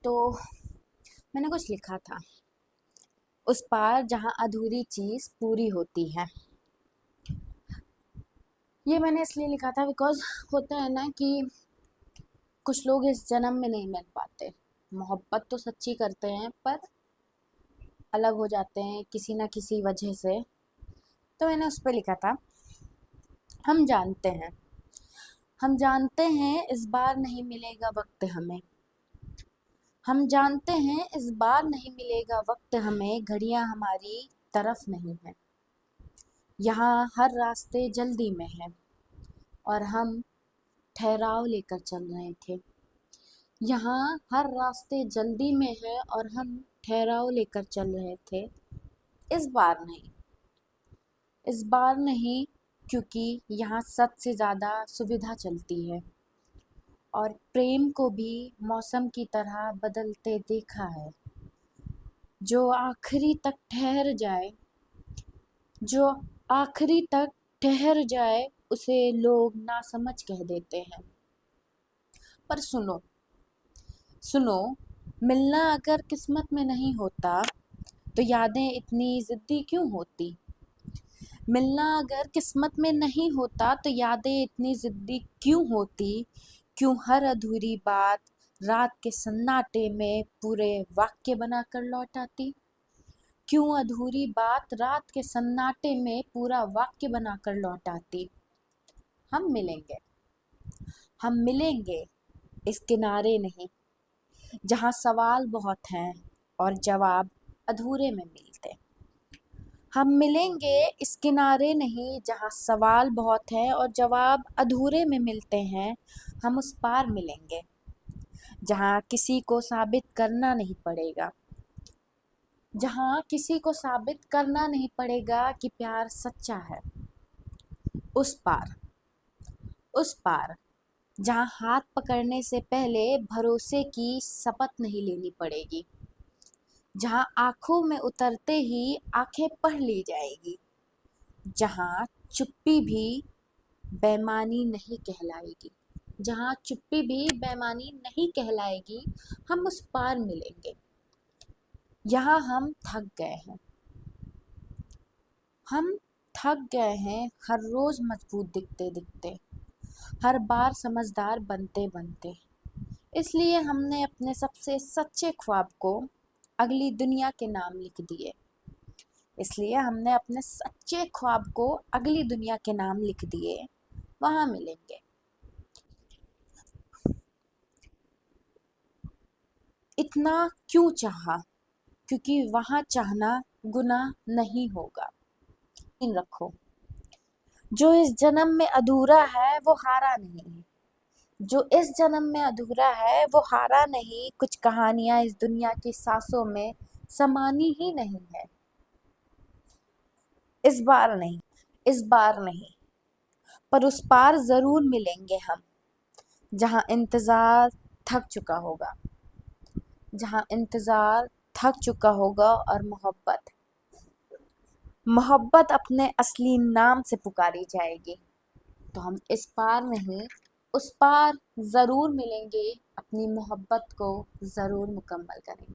तो मैंने कुछ लिखा था, उस पार जहाँ अधूरी चीज़ पूरी होती है। ये मैंने इसलिए लिखा था बिकॉज़ होता है ना कि कुछ लोग इस जन्म में नहीं मिल पाते। मोहब्बत तो सच्ची करते हैं पर अलग हो जाते हैं किसी ना किसी वजह से। तो मैंने उस पे लिखा था, हम जानते हैं इस बार नहीं मिलेगा वक्त हमें। हम जानते हैं इस बार नहीं मिलेगा वक्त हमें, घड़ियां हमारी तरफ नहीं है। यहाँ हर रास्ते जल्दी में है और हम ठहराव लेकर चल रहे थे। यहाँ हर रास्ते जल्दी में है और हम ठहराव लेकर चल रहे थे। इस बार नहीं, इस बार नहीं, क्योंकि यहाँ सच से ज़्यादा सुविधा चलती है और प्रेम को भी मौसम की तरह बदलते देखा है। जो आखिरी तक ठहर जाए जो आखिरी तक ठहर जाए उसे लोग नासमझ कह देते हैं। पर सुनो सुनो, मिलना अगर किस्मत में नहीं होता तो यादें इतनी जिद्दी क्यों होती। मिलना अगर किस्मत में नहीं होता तो यादें इतनी जिद्दी क्यों होती। क्यों हर अधूरी बात रात के सन्नाटे में पूरे वाक्य बनाकर लौट आती। क्यों अधूरी बात रात के सन्नाटे में पूरा वाक्य बनाकर लौट आती। हम मिलेंगे, हम मिलेंगे इस किनारे नहीं जहाँ सवाल बहुत हैं और जवाब अधूरे में मिलते। हम मिलेंगे इस किनारे नहीं जहाँ सवाल बहुत हैं और जवाब अधूरे में मिलते हैं। हम उस पार मिलेंगे जहाँ किसी को साबित करना नहीं पड़ेगा, जहाँ किसी को साबित करना नहीं पड़ेगा कि प्यार सच्चा है। उस पार, उस पार जहाँ हाथ पकड़ने से पहले भरोसे की शपथ नहीं लेनी पड़ेगी, जहाँ आँखों में उतरते ही आँखें पढ़ ली जाएगी, जहाँ चुप्पी भी बेईमानी नहीं कहलाएगी, जहाँ चुप्पी भी बेईमानी नहीं कहलाएगी। हम उस पार मिलेंगे। यहाँ हम थक गए हैं, हम थक गए हैं हर रोज़ मजबूत दिखते दिखते, हर बार समझदार बनते बनते। इसलिए हमने अपने सबसे सच्चे ख्वाब को अगली दुनिया के नाम लिख दिए। इसलिए हमने अपने सच्चे ख्वाब को अगली दुनिया के नाम लिख दिए। वहाँ मिलेंगे। इतना क्यों चाहा, क्योंकि वहाँ चाहना गुनाह नहीं होगा। इन रखो, जो इस जन्म में अधूरा है वो हारा नहीं है। जो इस जन्म में अधूरा है वो हारा नहीं। कुछ कहानियां इस दुनिया की सांसों में समानी ही नहीं है। इस बार नहीं, इस बार नहीं, पर उस पार जरूर मिलेंगे हम, जहाँ इंतजार थक चुका होगा, जहाँ इंतजार थक चुका होगा और मोहब्बत मोहब्बत अपने असली नाम से पुकारी जाएगी। तो हम इस पार नहीं, उस पार ज़रूर मिलेंगे, अपनी मोहब्बत को ज़रूर मुकम्मल करेंगे।